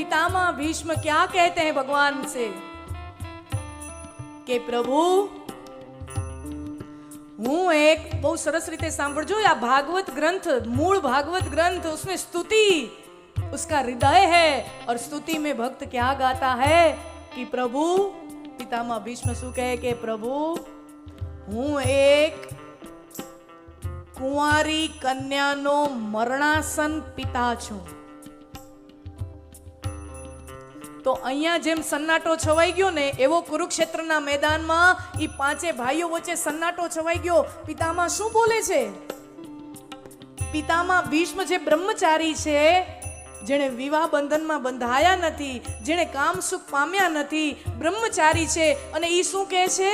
पितामह भीष्म क्या कहते हैं भगवान से કે પ્રભુ હું એક બહુ સરસ રીતે સાંભળજો આ ભાगवत ग्रंथ मूल भागवत ग्रंथ उसमें स्तुति उसका हृदय है और स्तुति में भक्त क्या गाता है कि प्रभु पितामह भीष्म શું કહે કે પ્રભુ હું એક કુંવારી કન્યાનો મરણાસન પિતા છું. તો અહીંયા જેમ સન્નાટો છવાઈ ગયો ને એવો કુરુક્ષેત્રના મેદાનમાં ઈ પાંચે ભાઈઓ વચ્ચે સન્નાટો છવાઈ ગયો. પિતામહ શું બોલે છે? પિતામહ ભીષ્મ જે બ્રહ્મચારી છે, જેણે વિવાહ બંધનમાં બંધાયા નથી, જેણે કામ સુખ પામ્યા નથી, બ્રહ્મચારી છે, અને ઈ શું કહે છે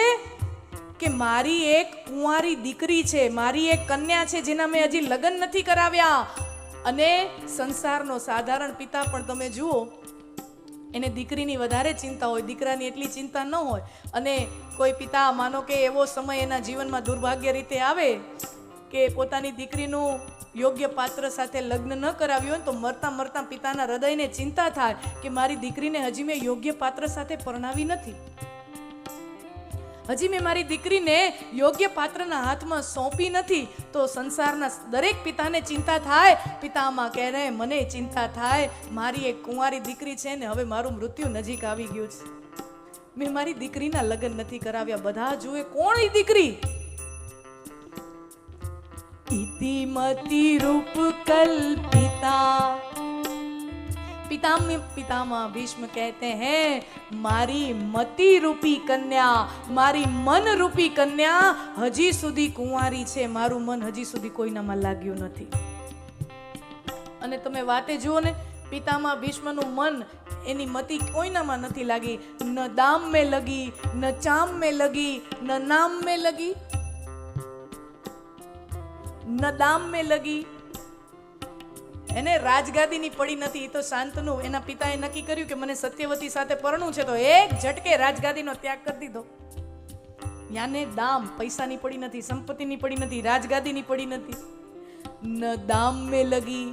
કે મારી એક કુંવારી દીકરી છે, મારી એક કન્યા છે જેના મેં હજી લગ્ન નથી કરાવ્યા. અને સંસારનો સાધારણ પિતા પણ તમે જુઓ, એને દીકરીની વધારે ચિંતા હોય, દીકરાની એટલી ચિંતા ન હોય. અને કોઈ પિતા માનો કે એવો સમય એના જીવનમાં દુર્ભાગ્ય રીતે આવે કે પોતાની દીકરીનું યોગ્ય પાત્ર સાથે લગ્ન ન કરાવ્યું હોય તો મરતા મરતા પિતાના હૃદયને ચિંતા થાય કે મારી દીકરીને હજી મેં યોગ્ય પાત્ર સાથે પરણાવી નથી, હજી મેં મારી દીકરીને યોગ્ય પાત્રના હાથમાં સોંપી નથી. તો સંસારના દરેક પિતાને ચિંતા થાય. પિતામાં કહે રહે મને ચિંતા થાય, મારી એક કુંવારી દીકરી છે ને હવે મારું મૃત્યુ નજીક આવી ગયું છે, મેં મારી દીકરીના લગ્ન નથી કરાવ્યા. બધા જુએ કોણ ઈ દીકરી? ઇતિમતી રૂપ કલ્પિતા. पितामह भीष्म कहते हैं मारी मति रूपी कन्या, मारी मन रूपी कन्या हजी सुधी कुंवारी છે, મારું મન હજી સુધી કોઈનામાં લાગ્યું નથી. અને તમે વાતે જુઓ ને, પિતામહ ભીષ્મનું મન, એની મતિ કોઈનામાં નથી લાગી. ન દામ में लगी, न चाम में लगी, न नाम में लगी, न दाम में लगी. એને રાજગાદીની પડી નથી. એ તો શાંતનું એના પિતાએ નક્કી કર્યું કે મને સત્યવતી સાથે પરણવું છે, તો એક ઝટકે રાજગાદીનો ત્યાગ કરી દીધો. યાને દામ, પૈસાની પડી નથી, સંપત્તિની પડી નથી, રાજગાદીની પડી નથી. ન દામ में लगी,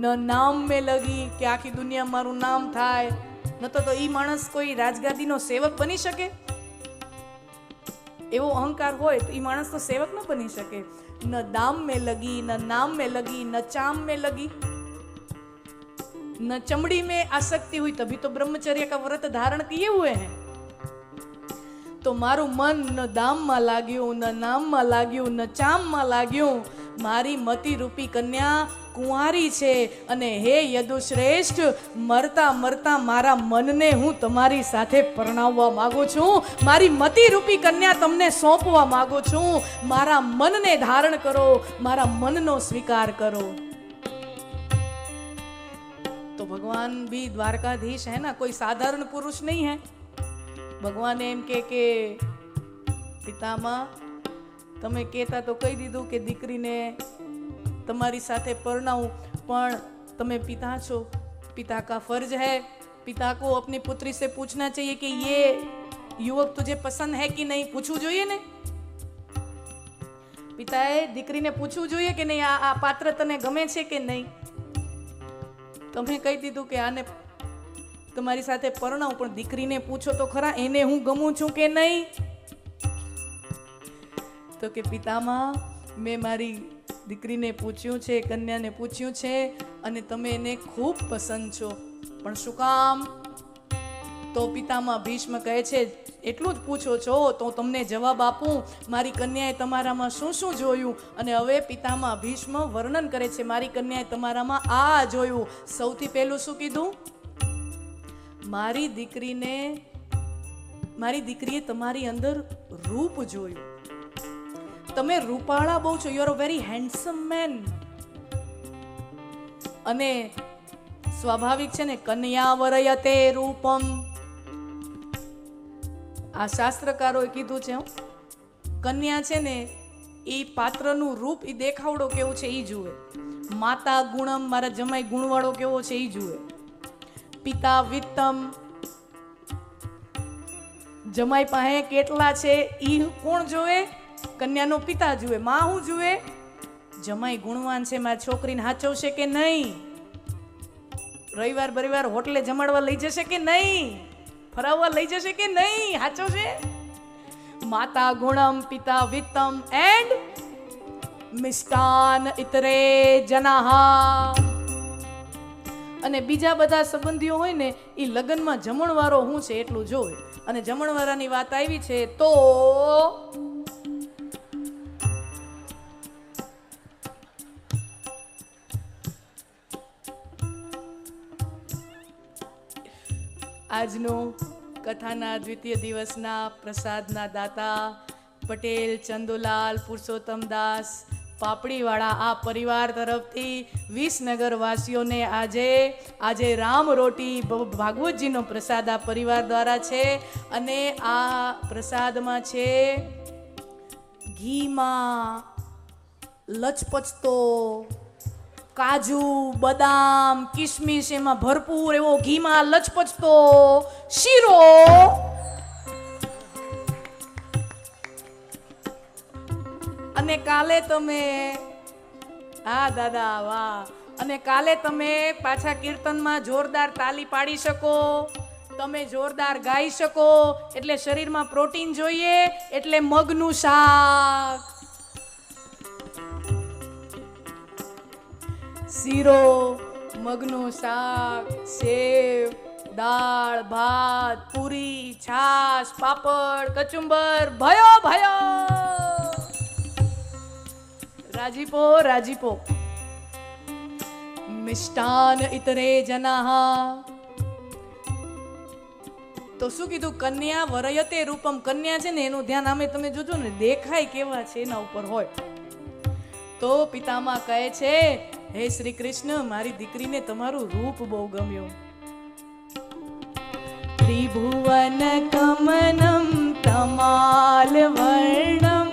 ન નામ में लगी કે આખી દુનિયા મારું નામ થાય. ન તો ઈ માણસ કોઈ રાજગાદીનો સેવક બની શકે? એવો અહંકાર હોય તો ઈ માણસ તો સેવક ન બની શકે. न दाम में लगी, न नाम में लगी, न चाम में लगी, न चमड़ी में आसक्ति हुई, तभी तो ब्रह्मचर्य का व्रत धारण किए हुए हैं. तो મારું મન ન દામમાં લાગ્યું, ન નામમાં લાગ્યું, ન ચામમાં લાગ્યું. મારી મતિ રૂપી કન્યા કુંવારી છે. અને હે યદુશ્રેષ્ઠ, મરતા મરતા મારા મનને હું તમારી સાથે પરણાવવા માંગુ છું. મારી મતિ રૂપી કન્યા તમને સોંપવા માંગુ છું. મારા મનને ધારણ કરો, મારા મનનો સ્વીકાર કરો. तो भगवान भी द्वारकाधीश है ना, कोई साधारण पुरुष नहीं है. भगवान एम के પિતામહ તમે કહેતા તો કહી દીધું કે દીકરીને તમારી સાથે પરણાવું, પણ તમે પિતા છો, पिता का फर्ज है, पिता को अपनी पुत्री से पूछना चाहिए कि ये युवक तुझे पसंद है कि नहीं. પૂછવું જોઈએ ને, પિતાએ દીકરીને પૂછવું જોઈએ કે નહીં, આ પાત્ર તને ગમે છે કે નહીં. તમે કહી દીધું કે આને તમારી સાથે પરણાવું, પણ દીકરીને પૂછો તો ખરા એને હું ગમું છું કે નહીં. તો કે પિતામહ મેં મારી દીકરીને પૂછ્યું છે, કન્યાને પૂછ્યું છે, અને તમે એને ખૂબ પસંદ છો, પણ શું કામ? તો પિતામહ ભીષ્મ કહે છે એટલું જ પૂછો છો તો તમને જવાબ આપું, મારી કન્યાએ તમારામાં શું શું જોયું. અને હવે પિતામહ ભીષ્મ વર્ણન કરે છે મારી કન્યાએ તમારામાં આ જોયું. સૌથી પહેલું શું કીધું? મારી દીકરીએ તમારી અંદર રૂપ જોયું. તમે રૂપાળા બહુ છો, you are a very handsome man. અને સ્વાભાવિક છે ને, કન્યા વરયતે રૂપમ. આ શાસ્ત્રકારોએ કીધું છે, કન્યા છે ને એ પાત્રનું રૂપ, એ દેખાવડો કેવો છે એ જુએ. માતા ગુણમ, મારા જમાઈ ગુણવાળો કેવો છે એ જુએ. પિતા વિત્તમ, જમાઈ પાસે કેટલા છે એ કોણ જોવે? કન્યાનો પિતા જુએ. માં હું જુએ? જમાઈ ગુણવાન છે, મારી છોકરીને હાચવશે કે નહીં. રવિવાર બરિવાર હોટલે જમાડવા લઈ જશે કે નહીં? ફરાવવા લઈ જશે કે નહીં? સાચો છે? માતા ગુણમ પિતા વિત્તમ એન્ડ મિષ્ટાન ઇતરે જનાહા. અને બીજા બધા સંબંધીઓ હોય ને એ લગ્નમાં જમણવારો શું છે એટલું જોવે. અને જમણવારાની વાત આવી છે તો આજનો કથાના દ્વિતીય દિવસના પ્રસાદના દાતા પટેલ ચંદુલાલ પુરુષોત્તમદાસ પાપડીવાળા આ પરિવાર તરફથી વિસનગર વાસીઓને આજે રામ રોટી ભાગવતજીનો પ્રસાદ આ પરિવાર દ્વારા છે. અને આ પ્રસાદમાં છે ઘીમાં લચપચતો કાજુ બદામ કિશમિશ એમાં ભરપૂર એવો ઘીમાં લચપચતો શીરો. અને કાલે તમે દાદા વાહ. અને કાલે તમે પાછા કીર્તનમાં જોરદાર તાલી પાડી શકો, તમે જોરદાર ગાઈ શકો. એટલે શરીરમાં પ્રોટીન જોઈએ એટલે મગનું શાક, શીરો, મગનું શાક, સેવ, દાળ ભાત, પૂરી, છાશ, પાપડ, કચુંબર, ભયો રાજીપો રાજીપો. મિષ્ટાન ઇતરે જનાહા. તો શું કીધું? કન્યા વરયતે રૂપમ. કન્યા છે ને એનું ધ્યાન આમે તમે જોજો ને દેખાય કેવા છે એના ઉપર હોય. તો પિતામાં કહે છે હે શ્રી કૃષ્ણ મારી દીકરીને તમારું રૂપ બહુ ગમ્યું. ત્રિભુવન કમનમ તમાલ વર્ણમ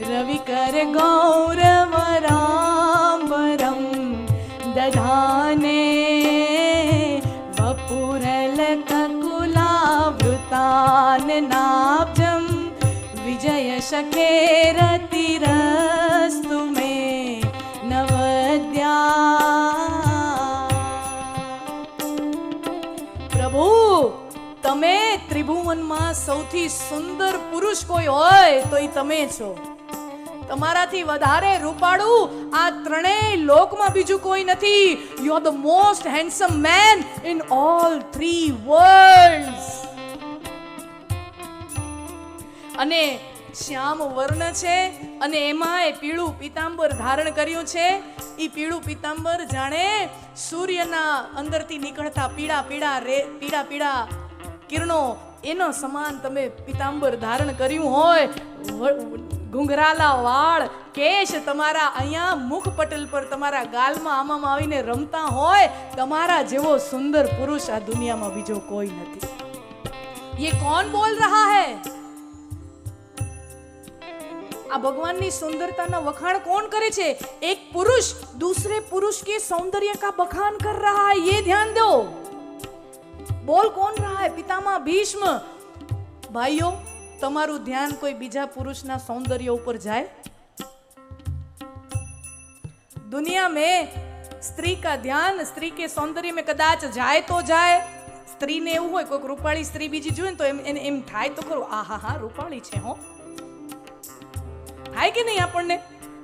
રવિકર ગૌરવરાંબરમ દધાને વપુરલ કકુલાવૃતાન નાબ્જમ વિજય શકેરતિરસ્તુ મે પ્રભુ તમે ત્રિભુવનમાં સૌથી સુંદર પુરુષ કોઈ હોય તો એ તમે છો. તમારાથી વધારે રૂપાળું આ ત્રણેય લોકમાં બીજું કોઈ નથી. You are the most handsome man in all three world's. અને શ્યામ વર્ણ છે અને એમાં પીળું પીતાંબર ધારણ કર્યું છે. એ પીળું પીતાંબર જાણે સૂર્યના અંદરથી નીકળતા પીળા પીળા કિરણો એનો સમાન તમે પીતાંબર ધારણ કર્યું હોય. ઘુંઘરાલા વાળ કેશ તમારા અહીંયા મુખ પટલ પર તમારા ગાલમાં આમાં આવીને રમતા હોય. તમારા જેવો સુંદર પુરુષ આ દુનિયામાં બીજો કોઈ નથી. ये कौन बोल रहा है? આ ભગવાનની સુંદરતાના વખાણ કોણ કરે છે? એક પુરુષ दूसरे पुरुष के सौंदर्य का बखान कर रहा है. ये ध्यान दो. बोल कौन रहा है? पितामह भीष्म. भाइयों તમારું ધ્યાન કોઈ બીજા પુરુષના સૌંદર્ય ઉપર જાય? दुनिया में स्त्री का ध्यान स्त्री के सौंदर्य में कदाच जाए तो जाए. સ્ત્રીને એવું હોય કોઈક રૂપાળી સ્ત્રી બીજી જોઈએ ને તો એમ થાય તો ખરું હા રૂપાળી છે હો, થાય કે નહીં? આપણને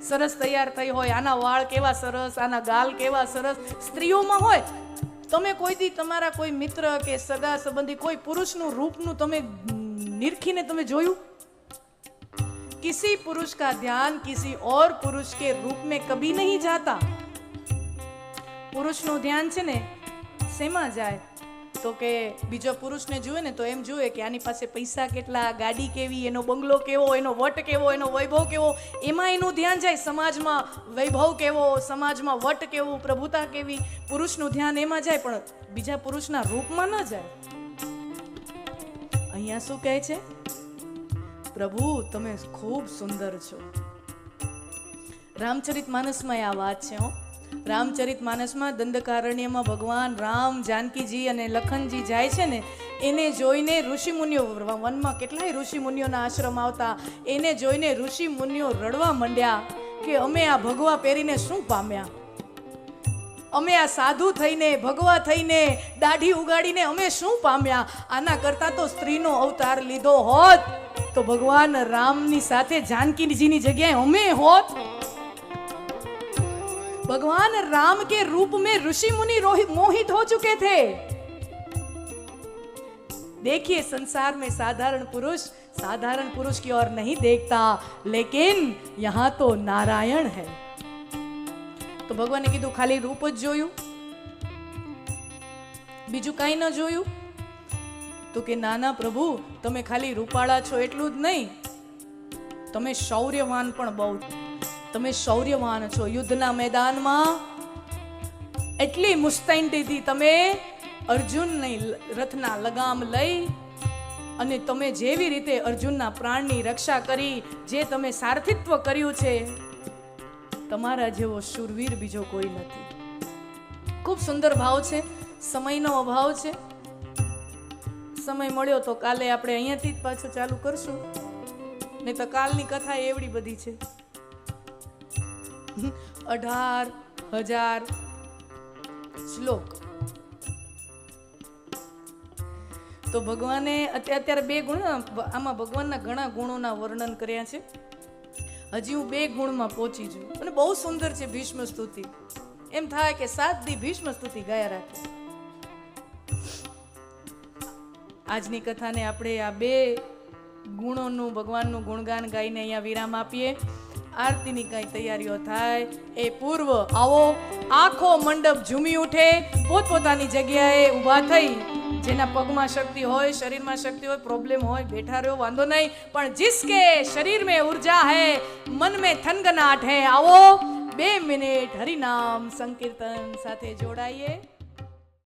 સરસ તૈયાર થઈ હોય, આના વાળ કેવા સરસ, આના ગાલ કેવા સરસ સ્ત્રીઓમાં હોય. તમે કોઈ દી તમારા કોઈ મિત્ર કે સગા સંબંધી કોઈ પુરુષનું રૂપનું તમે નિરખીને તમે જોયું? किसी पुरुष का ध्यान किसी और पुरुष के रूप में कभी नहीं जाता. પુરુષનું ધ્યાન છે ને શેમાં જાય? તો કે બીજો પુરુષને જુએ ને તો એમ જુએ કે આની પાસે પૈસા કેટલા, ગાડી કેવી, એનો બંગલો કેવો, એનો વટ કેવો, એનો વૈભવ કેવો, એમાં એનું ધ્યાન જાય. સમાજમાં વૈભવ કેવો, સમાજમાં વટ કેવું, પ્રભુતા કેવી, પુરુષનું ધ્યાન એમાં જાય, પણ બીજા પુરુષના રૂપમાં ન જાય. અહીંયા શું કહે છે? પ્રભુ તમે ખૂબ સુંદર છો. રામચરિતમાનસમાં આ વાત છે હો. રામચરિતમાનસમાં દંડકારણ્યમાં ભગવાન રામ, જાનકીજી અને લખનજી જાય છે ને, એને જોઈને ઋષિમુનિઓ, વનમાં કેટલાય ઋષિમુનિઓના આશ્રમ આવતા, એને જોઈને ઋષિમુનિઓ રડવા માંડ્યા કે અમે આ ભગવા પહેરીને શું પામ્યા, અમે આ સાધુ થઈને ભગવા થઈને દાઢી ઉગાડીને અમે શું પામ્યા? આના કરતા તો સ્ત્રીનો અવતાર લીધો હોત તો ભગવાન રામની સાથે जानकीजीની જગ્યાએ અમે હોત। भगवान राम के रूप में ऋषि मुनि मोहित हो चुके थे। देखिए संसार में साधारण पुरुष की ओर नहीं देखता, लेकिन यहाँ तो नारायण है। तो भगवाने कीधुं खाली रूप ज जोयुं, बीजू काई न जोयुं? तो के नाना प्रभु तमे खाली रूपाळा छो एटलुं ज नहीं, तमे शौर्यवान पण बहु, तमे शौर्यवान छो। युद्धना मैदाનમાં એટલી મુસ્તૈદીથી તમે અર્જુનની રથના લગામ લઈ અને તમે જેવી રીતે અર્જુનના પ્રાણની રક્ષા કરી, જે તમે સારથિત્વ કર્યું છે, તમારા જેવો શૂરવીર બીજો કોઈ નથી। ખૂબ સુંદર ભાવ છે। સમયનો અભાવ છે, સમય મળ્યો તો કાલે આપણે અહીંયાથી જ પાછું ચાલુ કરશું, નહીં તો કાલની કથા એવડી બધી છે। 18,000 શ્લોક। તો ભગવાને અત્યારે બે ગુણ, આમાં ભગવાનના ઘણા ગુણોના વર્ણન કર્યા છે। હજી હું બે ગુણમાં પહોંચી છું અને બહુ સુંદર છે ભીષ્મ સ્તુતિ। એમ થાય કે 7 દી ભીષ્મ સ્તુતિ ગાયા રાખે। આજની કથાને આપણે આ બે ગુણોનું ભગવાનનું ગુણગાન ગાઈને અહીંયા વિરામ આપીએ। આરતીની કઈ તૈયારીઓ થાય એ પૂર્વ આવો આખો મંડપ ઝૂમી ઉઠે, પોતપોતાની જગ્યાએ ઊભા થઈ, જેના પગમાં શક્તિ હોય, શરીરમાં શક્તિ હોય, પ્રોબ્લેમ હોય, બેઠા રહ્યો વાંધો નહીં, પણ जिसके शरीर में ऊर्जा है, मन में थनगनाट है, आओ 2 મિનિટ હરિનામ સંકીર્તન સાથે જોડાઈએ।